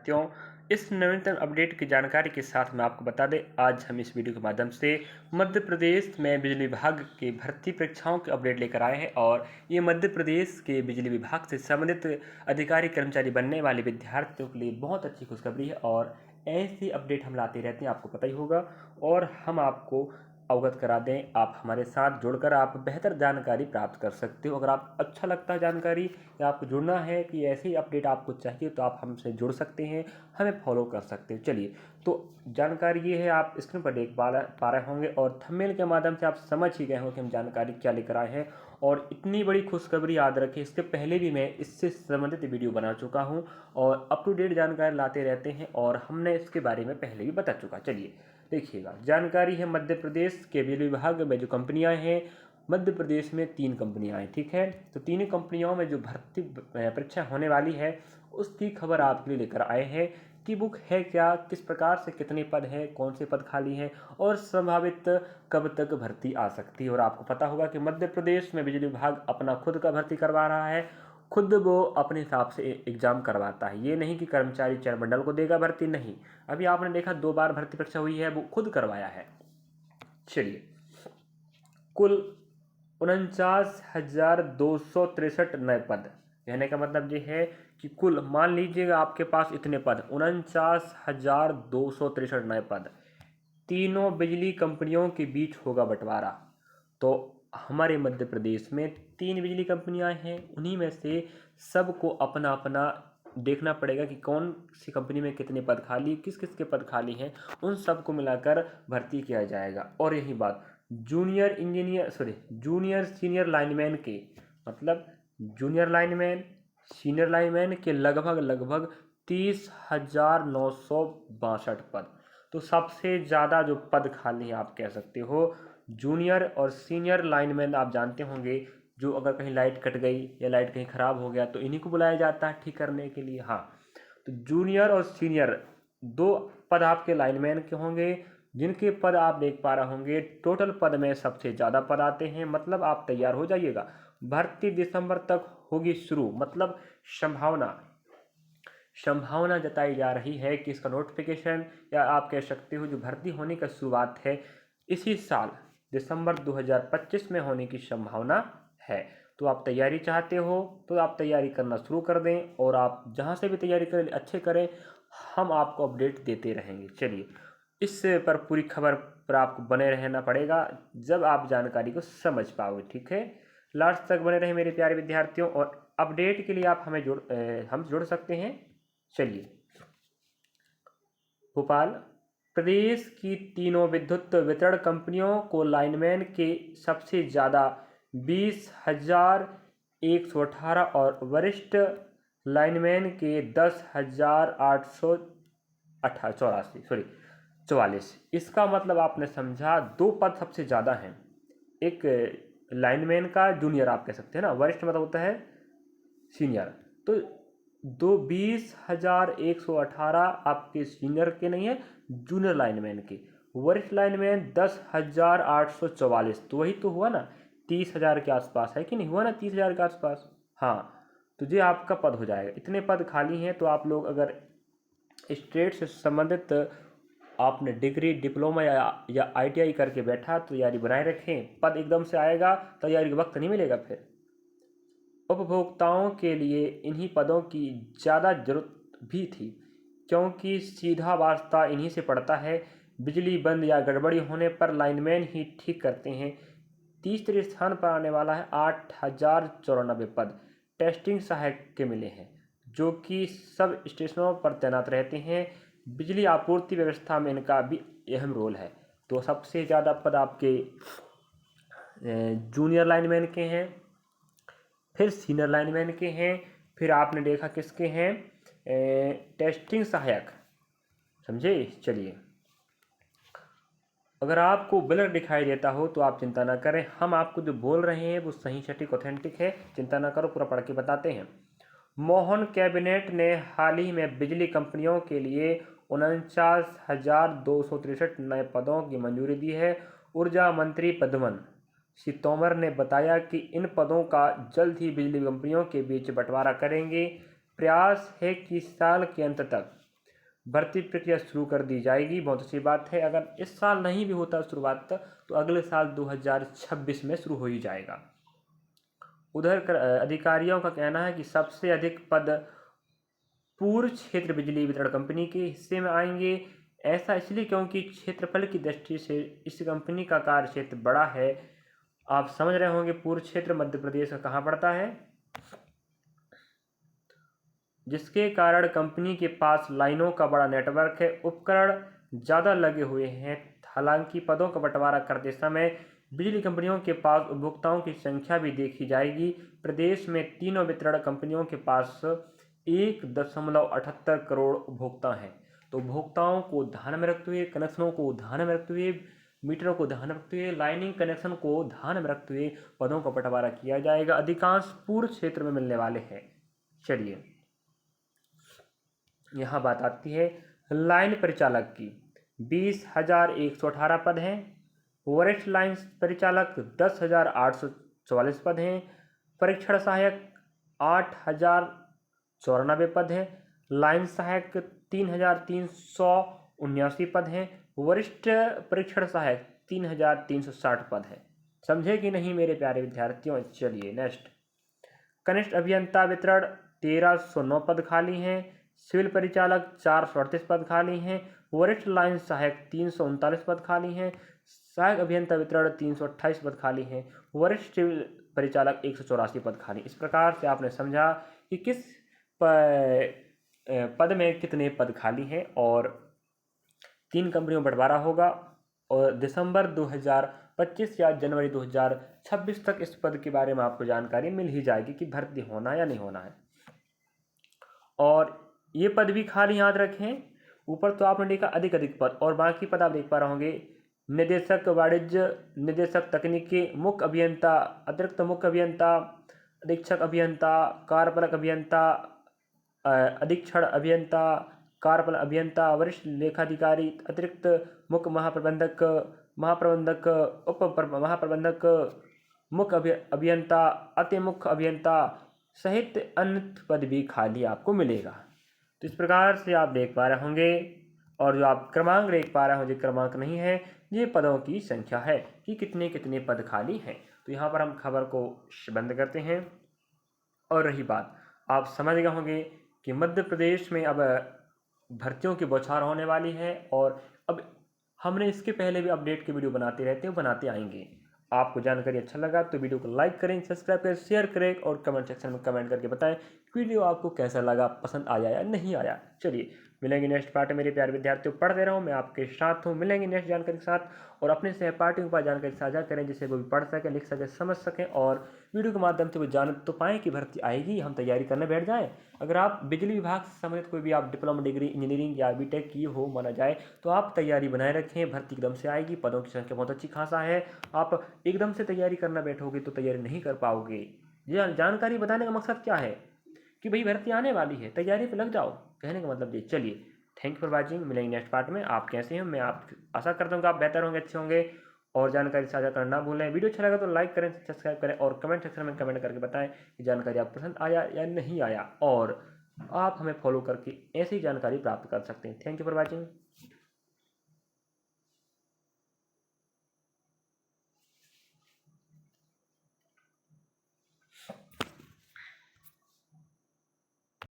क्यों इस नवीनतम अपडेट की जानकारी के साथ मैं आपको बता दें, आज हम इस वीडियो के माध्यम से मध्य प्रदेश में बिजली विभाग की भर्ती परीक्षाओं के अपडेट लेकर आए हैं। और ये मध्य प्रदेश के बिजली विभाग से संबंधित अधिकारी कर्मचारी बनने वाले विद्यार्थियों के लिए बहुत अच्छी खुशखबरी है। और ऐसी अपडेट हम लाते रहते हैं, आपको पता ही होगा। और हम आपको अवगत करा दें, आप हमारे साथ जुड़कर आप बेहतर जानकारी प्राप्त कर सकते हो। अगर आप अच्छा लगता है जानकारी या आपको जुड़ना है कि ऐसी अपडेट आपको चाहिए, तो आप हमसे जुड़ सकते हैं, हमें फॉलो कर सकते हैं। चलिए, तो जानकारी ये है, आप स्क्रीन पर देख पा रहे होंगे और थंबनेल के माध्यम से आप समझ ही गए होंगे कि हम जानकारी क्या लेकर आए हैं। और इतनी बड़ी खुशखबरी याद रखें, इसके पहले भी मैं इससे संबंधित वीडियो बना चुका हूँ और अप टू डेट जानकारी लाते रहते हैं और हमने इसके बारे में पहले भी बता चुका। चलिए देखिएगा, जानकारी है मध्य प्रदेश के बिजली विभाग में जो कंपनियां हैं, मध्य प्रदेश में 3 कंपनियां हैं, ठीक है। तो तीनों कंपनियों में जो भर्ती परीक्षा होने वाली है, उसकी खबर आपके लिए लेकर आए हैं कि बुक है क्या, किस प्रकार से, कितने पद हैं, कौन से पद खाली हैं और संभावित कब तक भर्ती आ सकती है। और आपको पता होगा कि मध्य प्रदेश में बिजली विभाग अपना खुद का भर्ती करवा रहा है, खुद वो अपने हिसाब से एग्जाम करवाता है। ये नहीं कि कर्मचारी चयन मंडल को देगा भर्ती, नहीं। अभी आपने देखा 2 बार भर्ती परीक्षा हुई है, वो खुद करवाया है। चलिए, कुल 49,263 नए पद। कहने का मतलब ये है कि कुल मान लीजिएगा आपके पास इतने पद, 49,263 नए पद, तीनों बिजली कंपनियों के बीच होगा बंटवारा। तो हमारे मध्य प्रदेश में 3 बिजली कंपनियां हैं, उन्हीं में से सबको अपना अपना देखना पड़ेगा कि कौन सी कंपनी में कितने पद खाली, किस किस के पद खाली हैं, उन सबको मिलाकर भर्ती किया जाएगा। और यही बात जूनियर सीनियर लाइनमैन के, मतलब जूनियर लाइनमैन, सीनियर लाइनमैन के लगभग 30,962 पद। तो सबसे ज़्यादा जो पद खाली हैं, आप कह सकते हो जूनियर और सीनियर लाइनमैन। आप जानते होंगे, जो अगर कहीं लाइट कट गई या लाइट कहीं ख़राब हो गया तो इन्हीं को बुलाया जाता है ठीक करने के लिए। हाँ, तो जूनियर और सीनियर 2 पद आपके लाइनमैन के होंगे, जिनके पद आप देख पा रहे होंगे। टोटल पद में सबसे ज़्यादा पद आते हैं, मतलब आप तैयार हो जाइएगा। भर्ती दिसंबर तक होगी शुरू, मतलब संभावना जताई जा रही है कि इसका नोटिफिकेशन, या आप कह सकते हो जो भर्ती होने का शुरुआत है, इसी साल दिसंबर 2025 में होने की संभावना है। तो आप तैयारी चाहते हो तो आप तैयारी करना शुरू कर दें, और आप जहां से भी तैयारी करें अच्छे करें, हम आपको अपडेट देते रहेंगे। चलिए, इस पर पूरी खबर पर आपको बने रहना पड़ेगा, जब आप जानकारी को समझ पाओगे, ठीक है। लास्ट तक बने रहे मेरे प्यारे विद्यार्थियों, और अपडेट के लिए आप हम जुड़ सकते हैं। चलिए, भोपाल, प्रदेश की तीनों विद्युत वितरण कंपनियों को लाइनमैन के सबसे ज़्यादा 20,118 और वरिष्ठ लाइनमैन के 10,884। इसका मतलब आपने समझा, 2 पद सबसे ज़्यादा हैं। एक लाइनमैन का जूनियर आप कह सकते हैं ना, वरिष्ठ मतलब होता है सीनियर। तो 20,118 आपके सीनियर के नहीं है, जूनियर लाइनमैन के। वरिष्ठ लाइनमैन 10,844। तो वही तो हुआ ना, 30,000 के आसपास है कि नहीं हुआ ना, 30,000 के आसपास। हाँ, तो ये आपका पद हो जाएगा। इतने पद खाली हैं, तो आप लोग अगर स्टेट से संबंधित आपने डिग्री, डिप्लोमा या ITI करके बैठा, तो तैयारी बनाए रखें। पद एकदम से आएगा, तैयारी का वक्त नहीं मिलेगा फिर। उपभोक्ताओं के लिए इन्हीं पदों की ज़्यादा जरूरत भी थी, क्योंकि सीधा वास्ता इन्हीं से पड़ता है। बिजली बंद या गड़बड़ी होने पर लाइनमैन ही ठीक करते हैं। तीसरे स्थान पर आने वाला है 8,094 पद टेस्टिंग सहायक के मिले हैं, जो कि सब स्टेशनों पर तैनात रहते हैं। बिजली आपूर्ति व्यवस्था में इनका भी अहम रोल है। तो सबसे ज़्यादा पद आपके जूनियर लाइनमैन के हैं, फिर सीनियर लाइनमैन के हैं, फिर आपने देखा किसके हैं, टेस्टिंग सहायक। समझे। चलिए, अगर आपको ब्लर दिखाई देता हो तो आप चिंता ना करें, हम आपको जो बोल रहे हैं वो सही, सटीक, ऑथेंटिक है। चिंता ना करो, पूरा पढ़ के बताते हैं। मोहन कैबिनेट ने हाल ही में बिजली कंपनियों के लिए 49,263 नए पदों की मंजूरी दी है। ऊर्जा मंत्री पद्मन सिंह तोमर ने बताया कि इन पदों का जल्द ही बिजली कंपनियों के बीच बंटवारा करेंगे। प्रयास है कि साल के अंत तक भर्ती प्रक्रिया शुरू कर दी जाएगी। बहुत अच्छी बात है। अगर इस साल नहीं भी होता शुरुआत तो अगले साल 2026 में शुरू हो ही जाएगा। उधर अधिकारियों का कहना है कि सबसे अधिक पद पूर्व क्षेत्र बिजली वितरण कंपनी के हिस्से में आएंगे। ऐसा इसलिए क्योंकि क्षेत्रफल की दृष्टि से इस कंपनी का कार्य क्षेत्र बड़ा है। आप समझ रहे होंगे पूर्व क्षेत्र मध्य प्रदेश का कहाँ पड़ता है, जिसके कारण कंपनी के पास लाइनों का बड़ा नेटवर्क है, उपकरण ज़्यादा लगे हुए हैं। हालांकि पदों का बंटवारा करते समय बिजली कंपनियों के पास उपभोक्ताओं की संख्या भी देखी जाएगी। प्रदेश में तीनों वितरण कंपनियों के पास 1.78 करोड़ उपभोक्ता हैं। तो उपभोक्ताओं को ध्यान में रखते हुए, कनेक्शनों को ध्यान में रखते हुए, मीटरों को ध्यान में रखते हुए, लाइनिंग कनेक्शन को ध्यान में रखते हुए पदों का बंटवारा किया जाएगा। अधिकांश पूर्व क्षेत्र में मिलने वाले हैं। चलिए यहाँ बात आती है लाइन परिचालक की। 20,118 पद हैं। वरिष्ठ लाइन परिचालक 10,844 पद हैं। परीक्षण सहायक 8,094 पद हैं। लाइन सहायक 3,379 पद हैं। वरिष्ठ परीक्षण सहायक 3,360 पद हैं। समझे कि नहीं मेरे प्यारे विद्यार्थियों। चलिए नेक्स्ट, कनिष्ठ अभियंता वितरण 1,309 पद खाली हैं। सिविल परिचालक 438 पद खाली हैं। वरिष्ठ लाइन सहायक 339 पद खाली हैं। सहायक अभियंता वितरण 328 पद खाली हैं। वरिष्ठ सिविल परिचालक 184 पद खाली। इस प्रकार से आपने समझा कि किस पद में कितने पद खाली हैं और 3 कंपनियों में बंटवारा होगा और दिसंबर 2025 या जनवरी 2026 तक इस पद के बारे में आपको जानकारी मिल ही जाएगी कि भर्ती होना है या नहीं होना है। और ये पद भी खाली याद रखें। ऊपर तो आपने देखा अधिक पद और बाकी पद आप देख पा रहे होंगे। निदेशक वाणिज्य, निदेशक तकनीकी, मुख्य अभियंता, अतिरिक्त मुख्य अभियंता, अधीक्षक अभियंता, कार्यपालक अभियंता, अधीक्षण अभियंता, कार्यपालक अभियंता, वरिष्ठ लेखाधिकारी, अतिरिक्त मुख्य महाप्रबंधक, महाप्रबंधक, उप महाप्रबंधक, मुख्य अभियंता, अति मुख्य अभियंता सहित अन्य पद भी खाली आपको मिलेगा। तो इस प्रकार से आप देख पा रहे होंगे और जो आप क्रमांक देख पा रहे होंगे क्रमांक नहीं है, ये पदों की संख्या है कि कितने कितने पद खाली हैं। तो यहाँ पर हम खबर को बंद करते हैं। और रही बात, आप समझ गए होंगे कि मध्य प्रदेश में अब भर्तियों की बौछार होने वाली है और अब हमने इसके पहले भी अपडेट की वीडियो बनाते रहते हैं, बनाते आएंगे। आपको जानकारी अच्छा लगा तो वीडियो को लाइक करें, सब्सक्राइब करें, शेयर करें और कमेंट सेक्शन में कमेंट करके बताएं वीडियो आपको कैसा लगा, पसंद आया या नहीं आया। चलिए मिलेंगे नेक्स्ट पार्ट में। मेरे प्यारे विद्यार्थियों, पढ़ते रहो, मैं आपके साथ हूँ। मिलेंगे नेक्स्ट जानकारी के साथ और अपने सहपाठियों के पास जानकारी साझा करें जिससे वो भी पढ़ सकें, लिख सकें, समझ सकें और वीडियो के माध्यम से वो जान तो पाएँ कि भर्ती आएगी, हम तैयारी करने बैठ जाएँ। अगर आप बिजली विभाग से संबंधित कोई भी आप डिप्लोमा डिग्री इंजीनियरिंग या बीटेक किए हो माना जाए तो आप तैयारी बनाए रखें। भर्ती एकदम से आएगी, पदों की संख्या बहुत अच्छी खासा है। आप एकदम से तैयारी करना बैठोगे तो तैयारी नहीं कर पाओगे। जानकारी बताने का मकसद क्या है कि भाई भर्ती आने वाली है, तैयारी पे लग जाओ, कहने का मतलब ये। चलिए थैंक यू फॉर वॉचिंग। मिलेंगे नेक्स्ट पार्ट में। आप कैसे हैं, मैं आप आशा करता हूँ कि आप बेहतर होंगे, अच्छे होंगे और जानकारी साझा करना ना भूलें। वीडियो अच्छा लगा तो लाइक करें, सब्सक्राइब करें और कमेंट सेक्शन में कमेंट करके बताएं कि जानकारी आपको पसंद आया या नहीं आया। और आप हमें फॉलो करके ऐसी जानकारी प्राप्त कर सकते हैं। Thank you for watching.